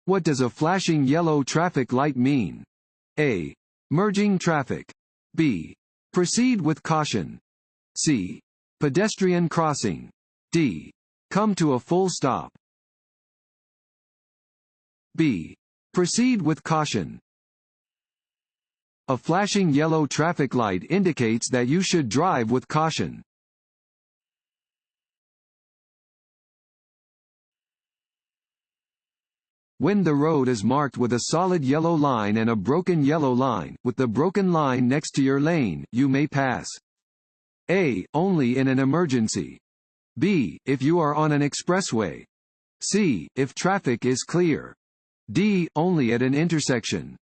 What does a flashing yellow traffic light mean? A. Merging traffic. B. Proceed with caution. C. Pedestrian crossing. D. Come to a full stop. B. Proceed with caution. A flashing yellow traffic light indicates that you should drive with caution. When the road is marked with a solid yellow line and a broken yellow line, with the broken line next to your lane, you may pass. A. Only in an emergency. B. If you are on an expressway. C. If traffic is clear. D. Only at an intersection.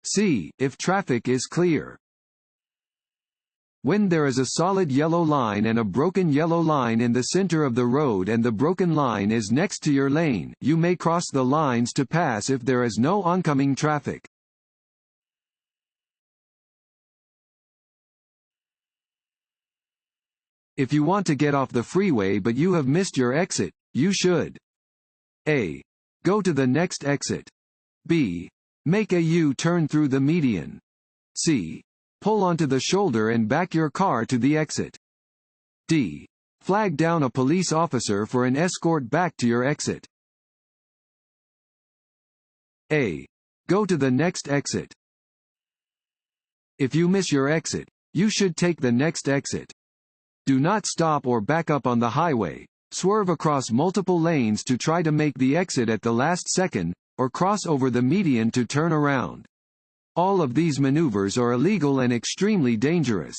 C. If traffic is clear. When there is a solid yellow line and a broken yellow line in the center of the road and the broken line is next to your lane, you may cross the lines to pass if there is no oncoming traffic. If you want to get off the freeway but you have missed your exit, you should A. Go to the next exit. B. Make a U-turn through the median. C. Pull onto the shoulder and back your car to the exit. D. Flag down a police officer for an escort back to your exit. A. Go to the next exit. If you miss your exit, you should take the next exit. Do not stop or back up on the highway, swerve across multiple lanes to try to make the exit at the last second, or cross over the median to turn around. All of these maneuvers are illegal and extremely dangerous.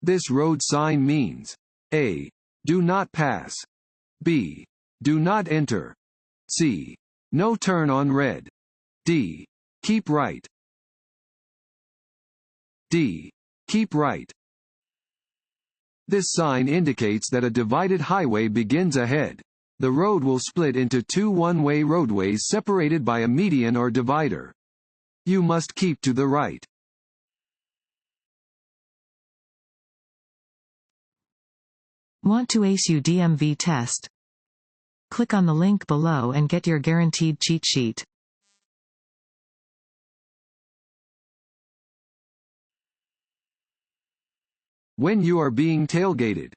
This road sign means A. Do not pass. B. Do not enter. C. No turn on red. D. Keep right. D. Keep right. This sign indicates that a divided highway begins ahead. The road will split into two one-way roadways separated by a median or divider. You must keep to the right. Want to ace your DMV test? Click on the link below and get your guaranteed cheat sheet. When you are being tailgated.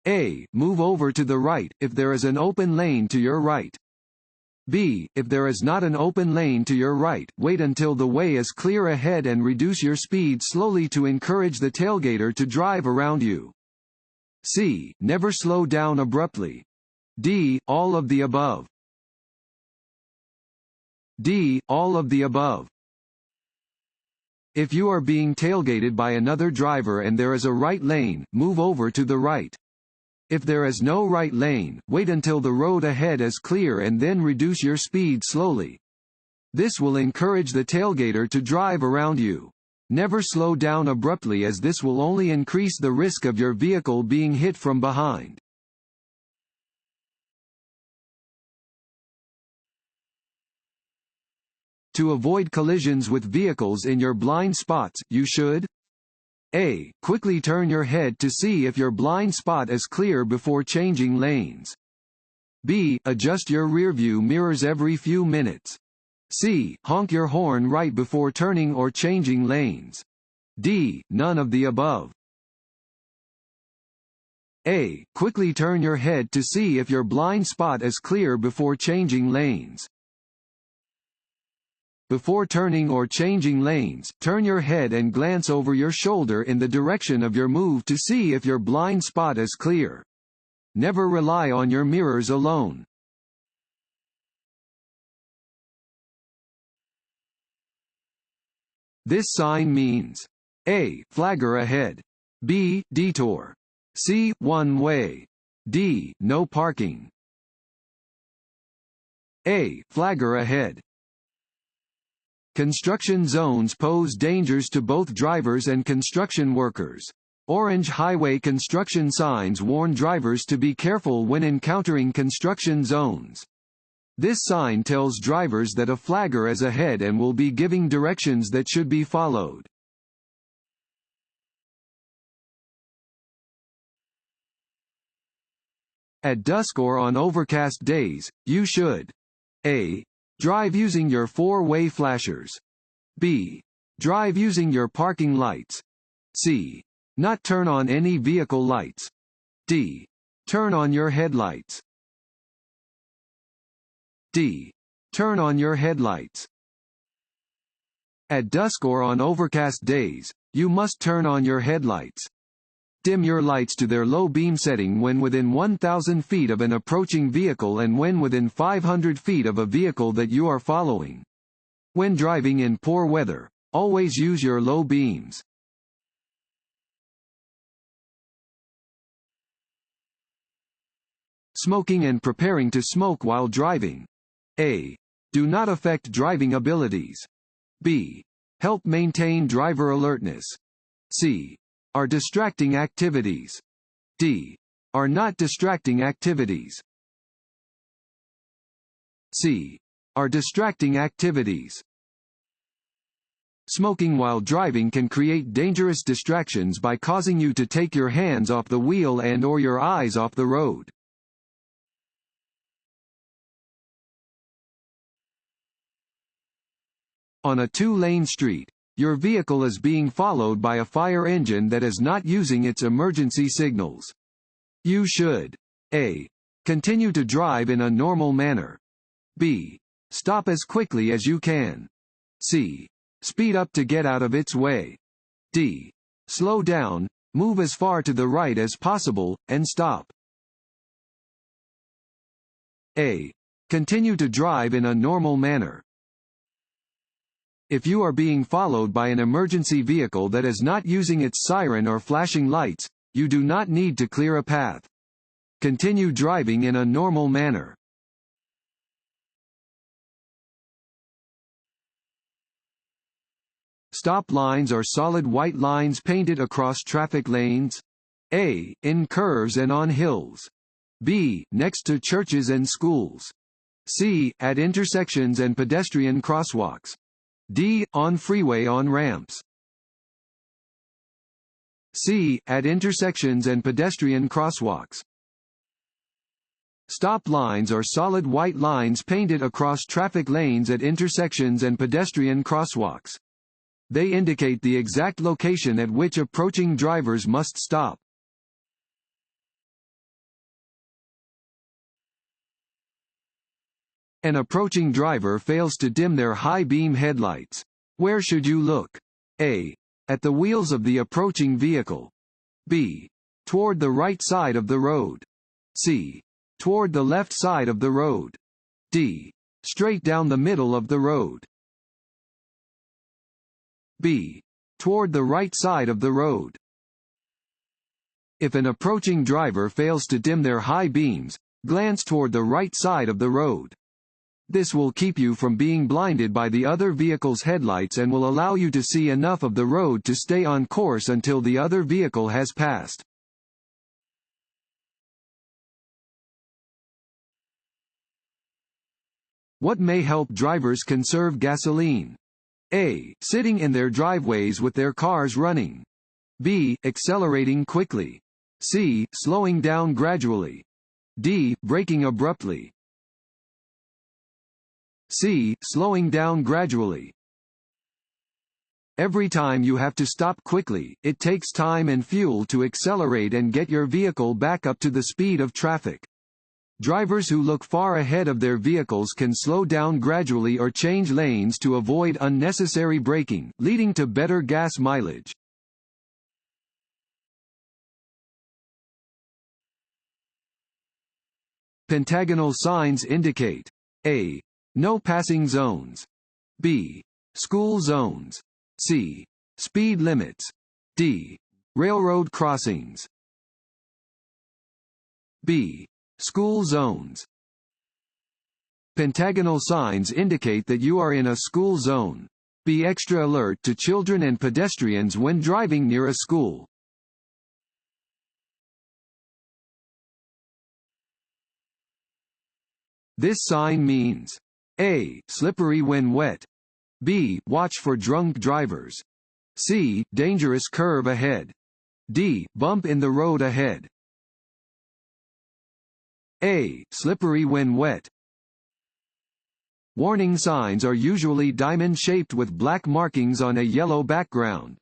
A. Move over to the right, if there is an open lane to your right. B. If there is not an open lane to your right, wait until the way is clear ahead and reduce your speed slowly to encourage the tailgater to drive around you. C. Never slow down abruptly. D. All of the above. D. All of the above. If you are being tailgated by another driver and there is a right lane, move over to the right. If there is no right lane, wait until the road ahead is clear and then reduce your speed slowly. This will encourage the tailgater to drive around you. Never slow down abruptly, as this will only increase the risk of your vehicle being hit from behind. To avoid collisions with vehicles in your blind spots, you should A. Quickly turn your head to see if your blind spot is clear before changing lanes. B. Adjust your rearview mirrors every few minutes. C. Honk your horn right before turning or changing lanes. D. None of the above. A. Quickly turn your head to see if your blind spot is clear before changing lanes. Before turning or changing lanes, turn your head and glance over your shoulder in the direction of your move to see if your blind spot is clear. Never rely on your mirrors alone. This sign means A. Flagger ahead. B. Detour. C. One way. D. No parking. A. Flagger ahead. Construction zones pose dangers to both drivers and construction workers. Orange highway construction signs warn drivers to be careful when encountering construction zones. This sign tells drivers that a flagger is ahead and will be giving directions that should be followed. At dusk or on overcast days, you should A. Drive using your four-way flashers. B. Drive using your parking lights. C. Not turn on any vehicle lights. D. Turn on your headlights. D. Turn on your headlights. At dusk or on overcast days, you must turn on your headlights. Dim your lights to their low beam setting when within 1,000 feet of an approaching vehicle and when within 500 feet of a vehicle that you are following. When driving in poor weather, always use your low beams. Smoking and preparing to smoke while driving. A. Do not affect driving abilities. B. Help maintain driver alertness. C. Are distracting activities. D. Are not distracting activities. C. Are distracting activities. Smoking while driving can create dangerous distractions by causing you to take your hands off the wheel and/or your eyes off the road. On a two-lane street, your vehicle is being followed by a fire engine that is not using its emergency signals. You should A. Continue to drive in a normal manner. B. Stop as quickly as you can. C. Speed up to get out of its way. D. Slow down, move as far to the right as possible, and stop. A. Continue to drive in a normal manner. If you are being followed by an emergency vehicle that is not using its siren or flashing lights, you do not need to clear a path. Continue driving in a normal manner. Stop lines are solid white lines painted across traffic lanes. A. In curves and on hills. B. Next to churches and schools. C. At intersections and pedestrian crosswalks. D. On freeway on-ramps. C. At intersections and pedestrian crosswalks. Stop lines are solid white lines painted across traffic lanes at intersections and pedestrian crosswalks. They indicate the exact location at which approaching drivers must stop. An approaching driver fails to dim their high-beam headlights. Where should you look? A. At the wheels of the approaching vehicle. B. Toward the right side of the road. C. Toward the left side of the road. D. Straight down the middle of the road. B. Toward the right side of the road. If an approaching driver fails to dim their high beams, glance toward the right side of the road. This will keep you from being blinded by the other vehicle's headlights and will allow you to see enough of the road to stay on course until the other vehicle has passed. What may help drivers conserve gasoline? A. Sitting in their driveways with their cars running. B. Accelerating quickly. C. Slowing down gradually. D. Braking abruptly. C. Slowing down gradually. Every time you have to stop quickly, it takes time and fuel to accelerate and get your vehicle back up to the speed of traffic. Drivers who look far ahead of their vehicles can slow down gradually or change lanes to avoid unnecessary braking, leading to better gas mileage. Pentagonal signs indicate A. No passing zones. B. School zones. C. Speed limits. D. Railroad crossings. B. School zones. Pentagonal signs indicate that you are in a school zone. Be extra alert to children and pedestrians when driving near a school. This sign means A. Slippery when wet. B. Watch for drunk drivers. C. Dangerous curve ahead. D. Bump in the road ahead. A. Slippery when wet. Warning signs are usually diamond-shaped with black markings on a yellow background.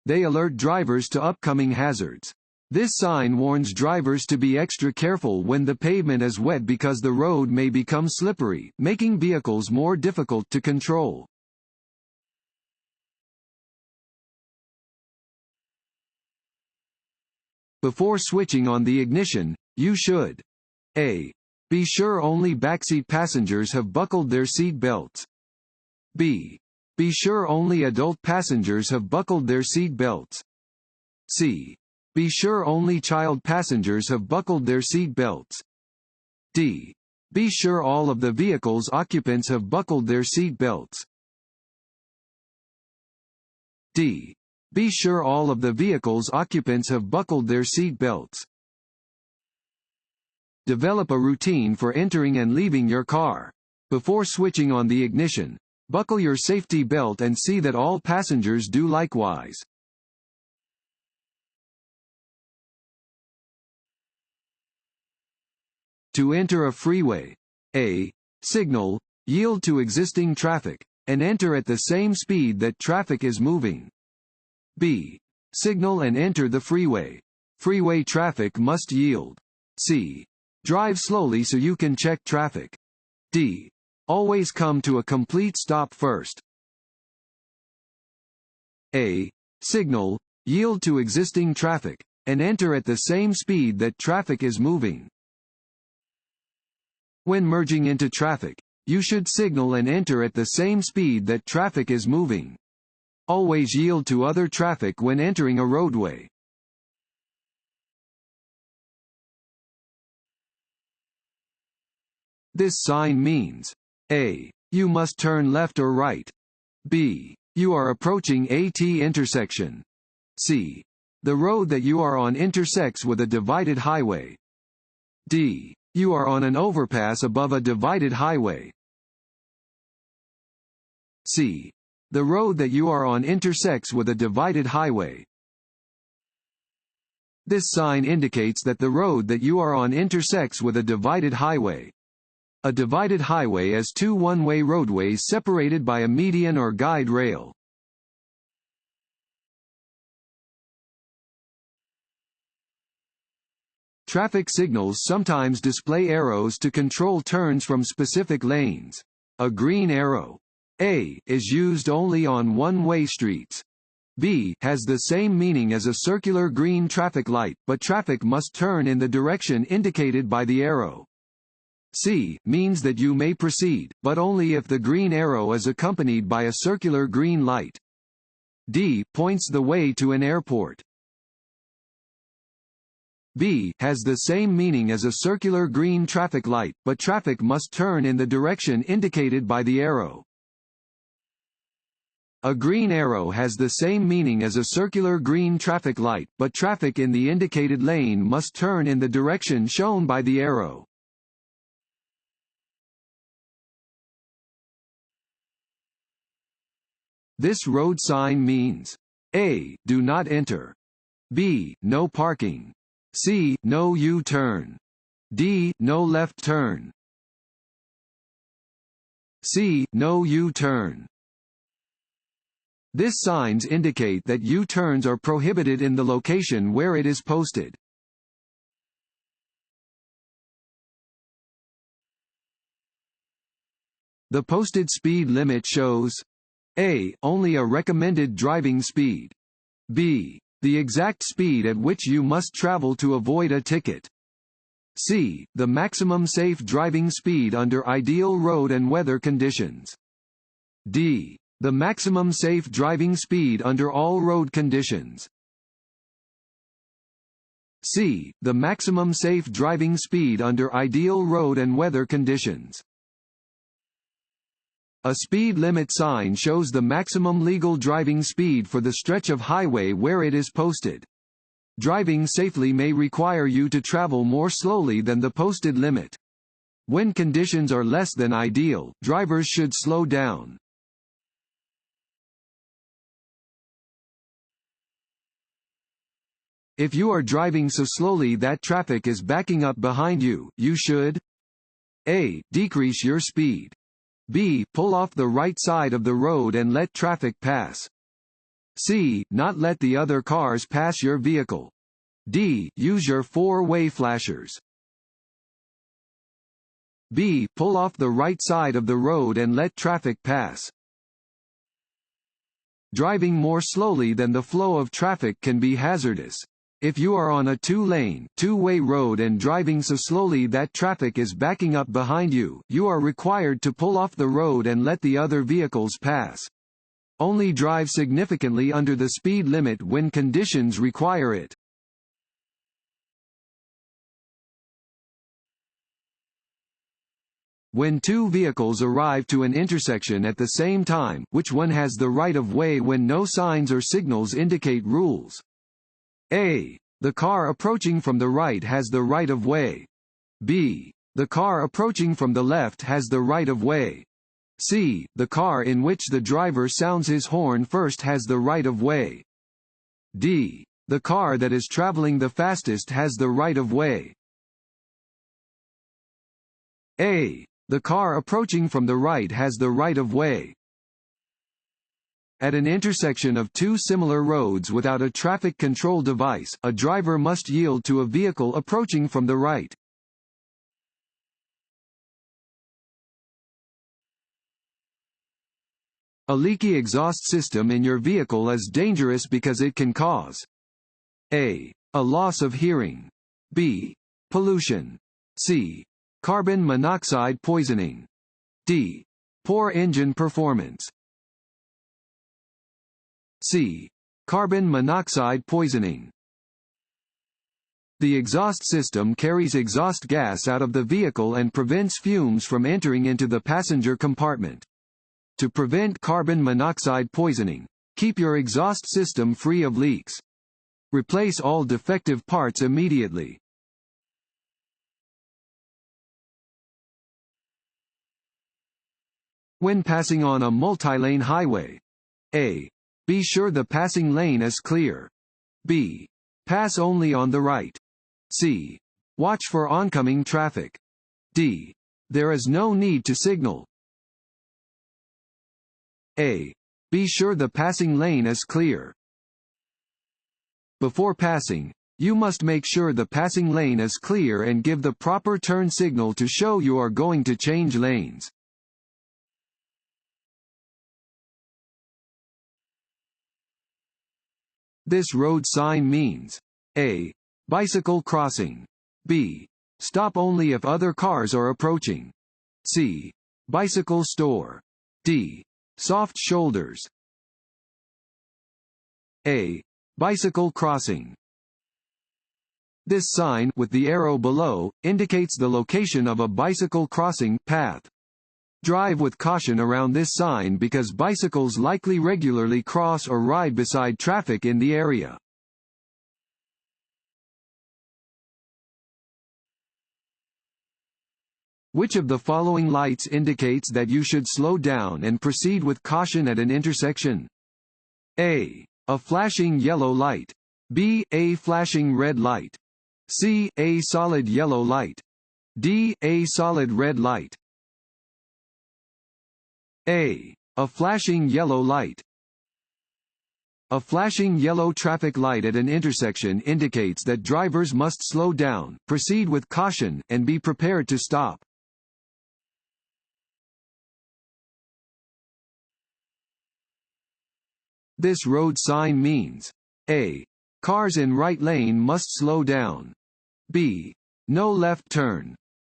They alert drivers to upcoming hazards. This sign warns drivers to be extra careful when the pavement is wet because the road may become slippery, making vehicles more difficult to control. Before switching on the ignition, you should A. Be sure only backseat passengers have buckled their seat belts. B. Be sure only adult passengers have buckled their seat belts. C. Be sure only child passengers have buckled their seat belts. D. Be sure all of the vehicle's occupants have buckled their seat belts. D. Be sure all of the vehicle's occupants have buckled their seat belts. Develop a routine for entering and leaving your car. Before switching on the ignition, buckle your safety belt and see that all passengers do likewise. To enter a freeway, A. Signal, yield to existing traffic, and enter at the same speed that traffic is moving. B. Signal and enter the freeway. Freeway traffic must yield. C. Drive slowly so you can check traffic. D. Always come to a complete stop first. A. Signal, yield to existing traffic, and enter at the same speed that traffic is moving. When merging into traffic, you should signal and enter at the same speed that traffic is moving. Always yield to other traffic when entering a roadway. This sign means A. You must turn left or right. B. You are approaching a T intersection. C. The road that you are on intersects with a divided highway. D. You are on an overpass above a divided highway. C. The road that you are on intersects with a divided highway. This sign indicates that the road that you are on intersects with a divided highway. A divided highway is two one-way roadways separated by a median or guide rail. Traffic signals sometimes display arrows to control turns from specific lanes. A green arrow, A, is used only on one-way streets. B, has the same meaning as a circular green traffic light, but traffic must turn in the direction indicated by the arrow. C, means that you may proceed, but only if the green arrow is accompanied by a circular green light. D, points the way to an airport. B, has the same meaning as a circular green traffic light, but traffic must turn in the direction indicated by the arrow. A green arrow has the same meaning as a circular green traffic light, but traffic in the indicated lane must turn in the direction shown by the arrow. This road sign means A, do not enter. B, no parking. C, no U-turn. D, no left turn. C, no U-turn. These signs indicate that U-turns are prohibited in the location where it is posted. The posted speed limit shows A, only a recommended driving speed. B, the exact speed at which you must travel to avoid a ticket. C, the maximum safe driving speed under ideal road and weather conditions. D, the maximum safe driving speed under all road conditions. C, the maximum safe driving speed under ideal road and weather conditions. A speed limit sign shows the maximum legal driving speed for the stretch of highway where it is posted. Driving safely may require you to travel more slowly than the posted limit. When conditions are less than ideal, drivers should slow down. If you are driving so slowly that traffic is backing up behind you, you should A. Decrease your speed. B. Pull off the right side of the road and let traffic pass. C. Not let the other cars pass your vehicle. D. Use your four-way flashers. B. Pull off the right side of the road and let traffic pass. Driving more slowly than the flow of traffic can be hazardous. If you are on a two-lane, two-way road and driving so slowly that traffic is backing up behind you, you are required to pull off the road and let the other vehicles pass. Only drive significantly under the speed limit when conditions require it. When two vehicles arrive to an intersection at the same time, which one has the right of way when no signs or signals indicate rules? A. The car approaching from the right has the right of way. B. The car approaching from the left has the right of way. C. The car in which the driver sounds his horn first has the right of way. D. The car that is traveling the fastest has the right of way. A. The car approaching from the right has the right of way. At an intersection of two similar roads without a traffic control device, a driver must yield to a vehicle approaching from the right. A leaky exhaust system in your vehicle is dangerous because it can cause A. A loss of hearing. B. Pollution. C. Carbon monoxide poisoning. D. Poor engine performance. C. Carbon monoxide poisoning. The exhaust system carries exhaust gas out of the vehicle and prevents fumes from entering into the passenger compartment. To prevent carbon monoxide poisoning, keep your exhaust system free of leaks. Replace all defective parts immediately. When passing on a multi-lane highway, A. Be sure the passing lane is clear. B. Pass only on the right. C. Watch for oncoming traffic. D. There is no need to signal. A. Be sure the passing lane is clear. Before passing, you must make sure the passing lane is clear and give the proper turn signal to show you are going to change lanes. This road sign means A. Bicycle crossing. B. Stop only if other cars are approaching. C. Bicycle store. D. Soft shoulders. A. Bicycle crossing. This sign, with the arrow below, indicates the location of a bicycle crossing path. Drive with caution around this sign because bicycles likely regularly cross or ride beside traffic in the area. Which of the following lights indicates that you should slow down and proceed with caution at an intersection? A. A flashing yellow light. B. A flashing red light. C. A solid yellow light. D. A solid red light. A. A flashing yellow light. A flashing yellow traffic light at an intersection indicates that drivers must slow down, proceed with caution, and be prepared to stop. This road sign means A. Cars in right lane must slow down. B. No left turn.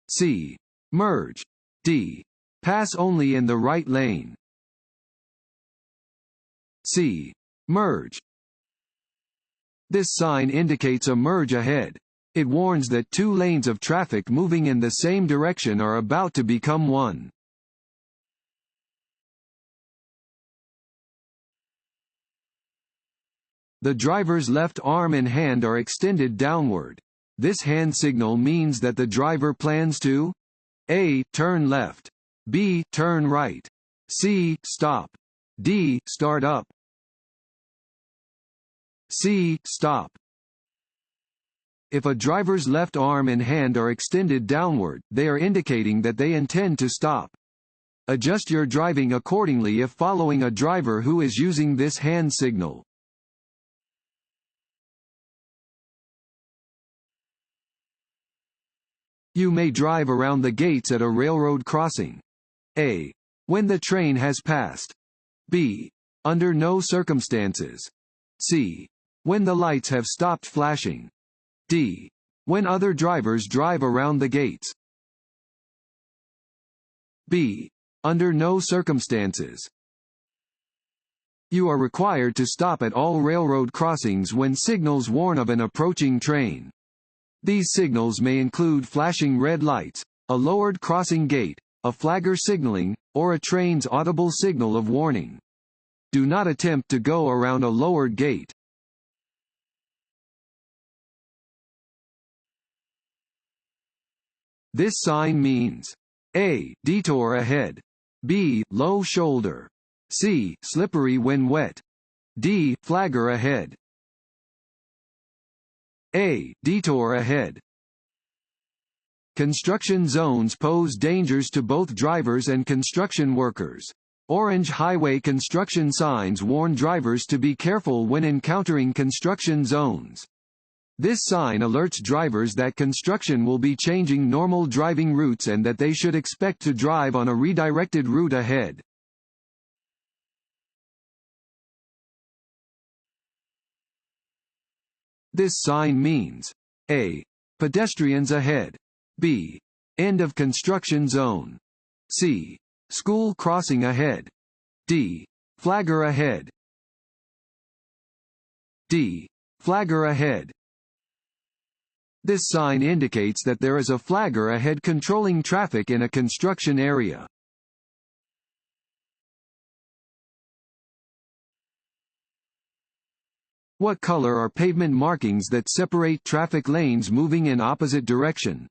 C. Merge. D. Pass only in the right lane. C. Merge. This sign indicates a merge ahead. It warns that two lanes of traffic moving in the same direction are about to become one. The driver's left arm and hand are extended downward. This hand signal means that the driver plans to A. Turn left. B. Turn right. C. Stop. D. Start up. C. Stop. If a driver's left arm and hand are extended downward, they are indicating that they intend to stop. Adjust your driving accordingly if following a driver who is using this hand signal. You may drive around the gates at a railroad crossing. A. When the train has passed. B. Under no circumstances. C. When the lights have stopped flashing. D. When other drivers drive around the gates. B. Under no circumstances. You are required to stop at all railroad crossings when signals warn of an approaching train. These signals may include flashing red lights, a lowered crossing gate, a flagger signaling, or a train's audible signal of warning. Do not attempt to go around a lowered gate. This sign means A. Detour ahead. B. Low shoulder. C. Slippery when wet. D. Flagger ahead. A. Detour ahead. Construction zones pose dangers to both drivers and construction workers. Orange highway construction signs warn drivers to be careful when encountering construction zones. This sign alerts drivers that construction will be changing normal driving routes and that they should expect to drive on a redirected route ahead. This sign means A. Pedestrians ahead. B. End of construction zone. C. School crossing ahead. D. Flagger ahead. D. Flagger ahead. This sign indicates that there is a flagger ahead controlling traffic in a construction area. What color are pavement markings that separate traffic lanes moving in opposite direction?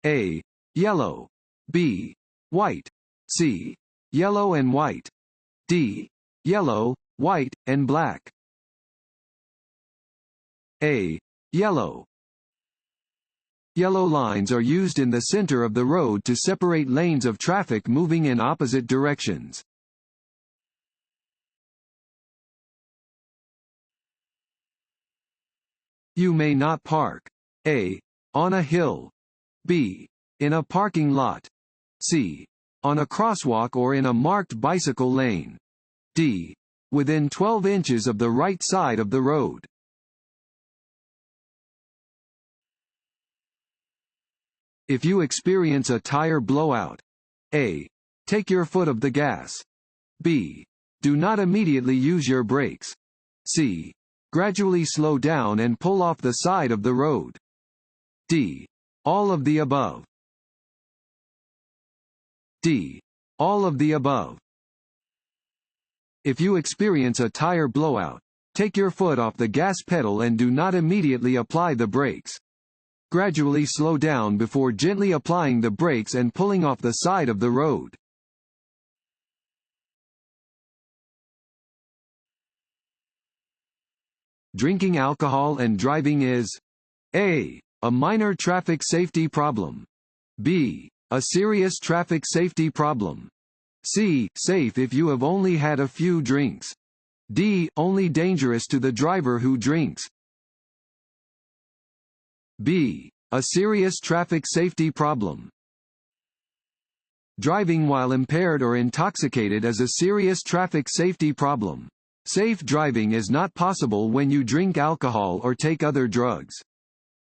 A. Yellow. B. White. C. Yellow and white. D. Yellow, white, and black. A. Yellow. Yellow lines are used in the center of the road to separate lanes of traffic moving in opposite directions. You may not park. A. On a hill. B. In a parking lot. C. On a crosswalk or in a marked bicycle lane. D. Within 12 inches of the right side of the road. If you experience a tire blowout. A. Take your foot off the gas. B. Do not immediately use your brakes. C. Gradually slow down and pull off the side of the road. D. All of the above. D. All of the above. If you experience a tire blowout, take your foot off the gas pedal and do not immediately apply the brakes. Gradually slow down before gently applying the brakes and pulling off the side of the road. Drinking alcohol and driving is A. A minor traffic safety problem. B. A serious traffic safety problem. C. Safe if you have only had a few drinks. D. Only dangerous to the driver who drinks. B. A serious traffic safety problem. Driving while impaired or intoxicated is a serious traffic safety problem. Safe driving is not possible when you drink alcohol or take other drugs.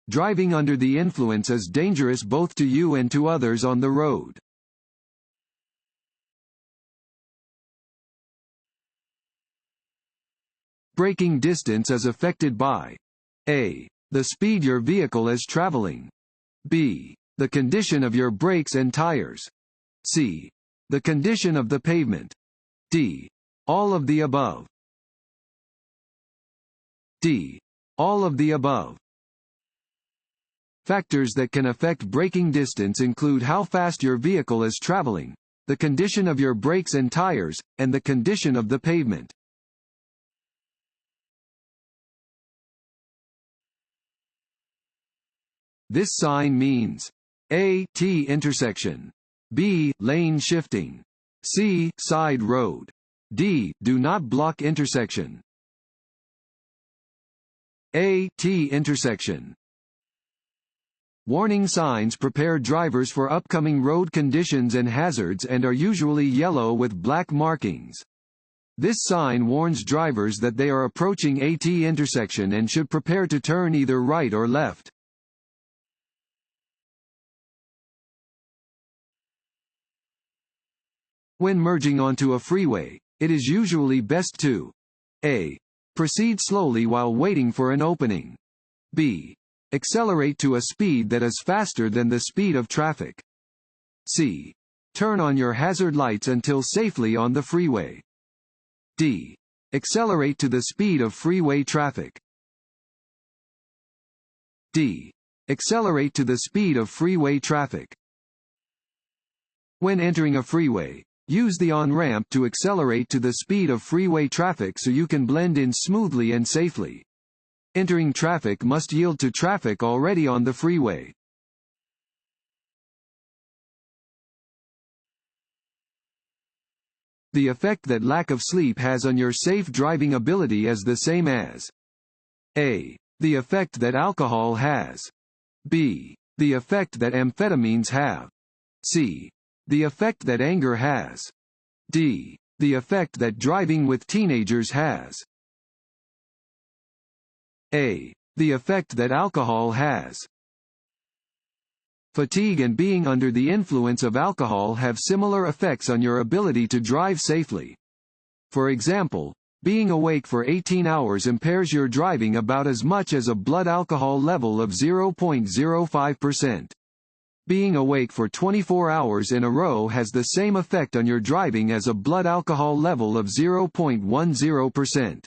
Driving under the influence is dangerous both to you and to others on the road. Braking distance is affected by A. The speed your vehicle is traveling. B. The condition of your brakes and tires. C. The condition of the pavement. D. All of the above. D. All of the above. Factors that can affect braking distance include how fast your vehicle is traveling, the condition of your brakes and tires, and the condition of the pavement. This sign means A. T intersection, B. Lane shifting, C. Side road, D. Do not block intersection. A. T intersection. Warning signs prepare drivers for upcoming road conditions and hazards and are usually yellow with black markings. This sign warns drivers that they are approaching a T intersection and should prepare to turn either right or left. When merging onto a freeway, it is usually best to A. Proceed slowly while waiting for an opening. B. Accelerate to a speed that is faster than the speed of traffic. C. Turn on your hazard lights until safely on the freeway. D. Accelerate to the speed of freeway traffic. D. Accelerate to the speed of freeway traffic. When entering a freeway, use the on-ramp to accelerate to the speed of freeway traffic so you can blend in smoothly and safely. Entering traffic must yield to traffic already on the freeway. The effect that lack of sleep has on your safe driving ability is the same as A. The effect that alcohol has. B. The effect that amphetamines have. C. The effect that anger has. D. The effect that driving with teenagers has. A. The effect that alcohol has. Fatigue and being under the influence of alcohol have similar effects on your ability to drive safely. For example, being awake for 18 hours impairs your driving about as much as a blood alcohol level of 0.05%. Being awake for 24 hours in a row has the same effect on your driving as a blood alcohol level of 0.10%.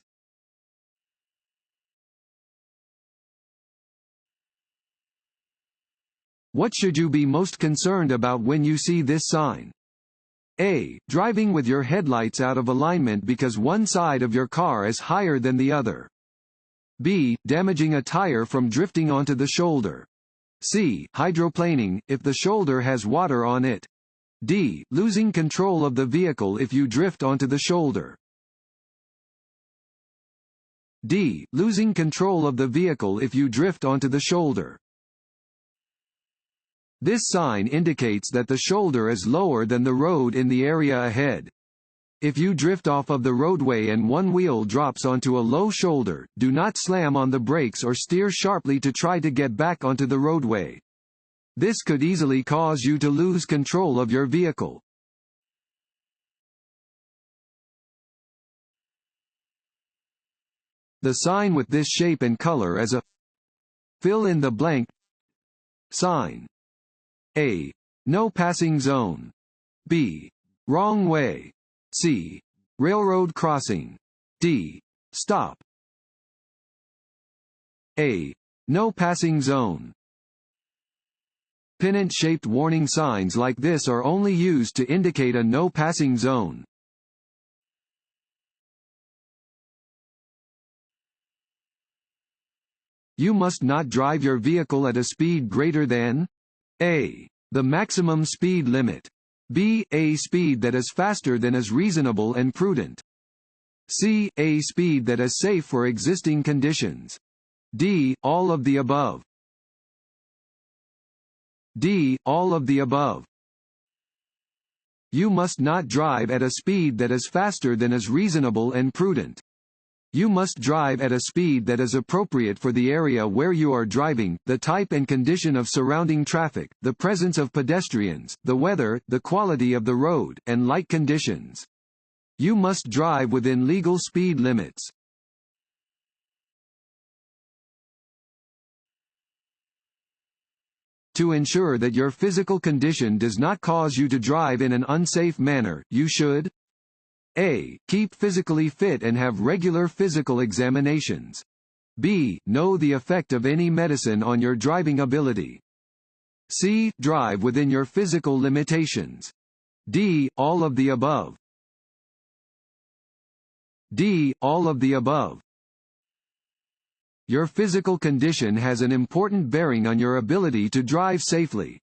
What should you be most concerned about when you see this sign? A. Driving with your headlights out of alignment because one side of your car is higher than the other. B. Damaging a tire from drifting onto the shoulder. C. Hydroplaning, if the shoulder has water on it. D. Losing control of the vehicle if you drift onto the shoulder. D. Losing control of the vehicle if you drift onto the shoulder. This sign indicates that the shoulder is lower than the road in the area ahead. If you drift off of the roadway and one wheel drops onto a low shoulder, do not slam on the brakes or steer sharply to try to get back onto the roadway. This could easily cause you to lose control of your vehicle. The sign with this shape and color is a fill in the blank sign. A. No passing zone. B. Wrong way. C. Railroad crossing. D. Stop. A. No passing zone. Pennant-shaped warning signs like this are only used to indicate a no passing zone. You must not drive your vehicle at a speed greater than A. The maximum speed limit. B. A speed that is faster than is reasonable and prudent. C. A speed that is safe for existing conditions. D. All of the above. D. All of the above. You must not drive at a speed that is faster than is reasonable and prudent. You must drive at a speed that is appropriate for the area where you are driving, the type and condition of surrounding traffic, the presence of pedestrians, the weather, the quality of the road, and light conditions. You must drive within legal speed limits. To ensure that your physical condition does not cause you to drive in an unsafe manner, you should A. Keep physically fit and have regular physical examinations. B. Know the effect of any medicine on your driving ability. C. Drive within your physical limitations. D. All of the above. D. All of the above. Your physical condition has an important bearing on your ability to drive safely.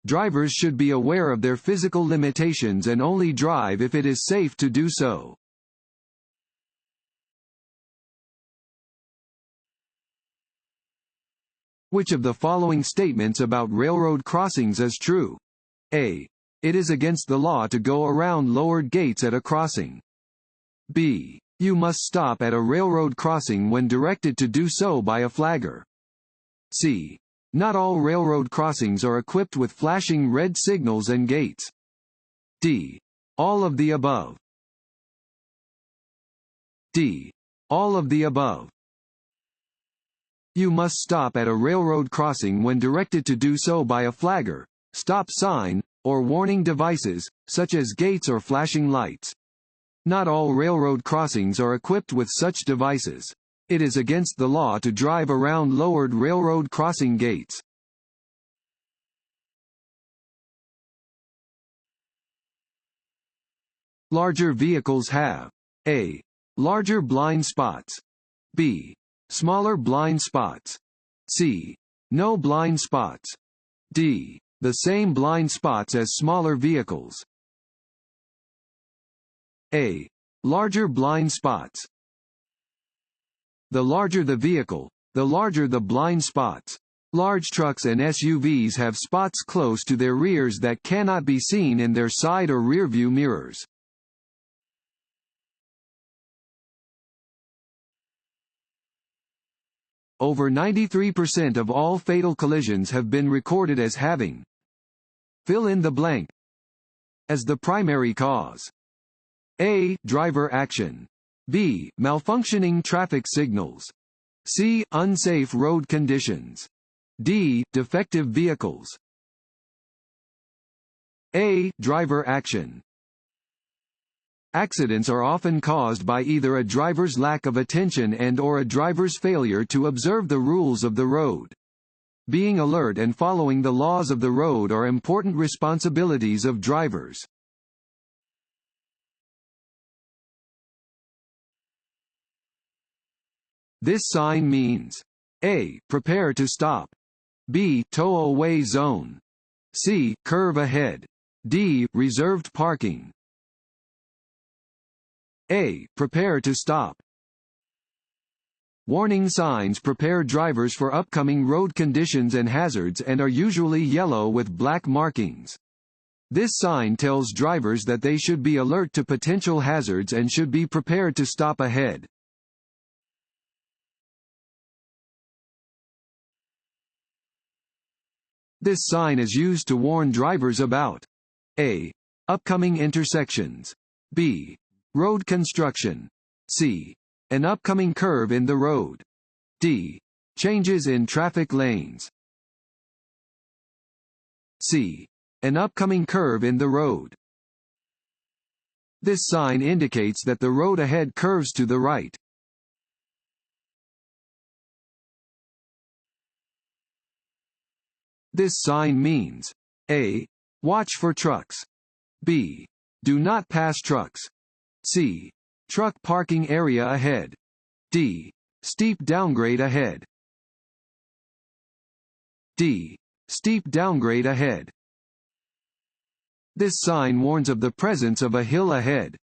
Drivers should be aware of their physical limitations and only drive if it is safe to do so. Which of the following statements about railroad crossings is true? A. It is against the law to go around lowered gates at a crossing. B. You must stop at a railroad crossing when directed to do so by a flagger. C. Not all railroad crossings are equipped with flashing red signals and gates. D. All of the above. D. All of the above. You must stop at a railroad crossing when directed to do so by a flagger, stop sign, or warning devices, such as gates or flashing lights. Not all railroad crossings are equipped with such devices. It is against the law to drive around lowered railroad crossing gates. Larger vehicles have A. Larger blind spots. B. Smaller blind spots. C. No blind spots. D. The same blind spots as smaller vehicles. A. Larger blind spots. The larger the vehicle, the larger the blind spots. Large trucks and SUVs have spots close to their rears that cannot be seen in their side or rearview mirrors. Over 93% of all fatal collisions have been recorded as having fill in the blank as the primary cause. A. Driver action. B. Malfunctioning traffic signals. C. Unsafe road conditions. D. Defective vehicles. A. Driver action. Accidents are often caused by either a driver's lack of attention and/or a driver's failure to observe the rules of the road. Being alert and following the laws of the road are important responsibilities of drivers. This sign means A. Prepare to stop. B. Tow away zone. C. Curve ahead. D. Reserved parking. A. Prepare to stop. Warning signs prepare drivers for upcoming road conditions and hazards and are usually yellow with black markings. This sign tells drivers that they should be alert to potential hazards and should be prepared to stop ahead. This sign is used to warn drivers about A. Upcoming intersections. B. Road construction. C. An upcoming curve in the road. D. Changes in traffic lanes. C. An upcoming curve in the road. This sign indicates that the road ahead curves to the right. This sign means A. Watch for trucks. B. Do not pass trucks. C. Truck parking area ahead. D. Steep downgrade ahead. D. Steep downgrade ahead. This sign warns of the presence of a hill ahead.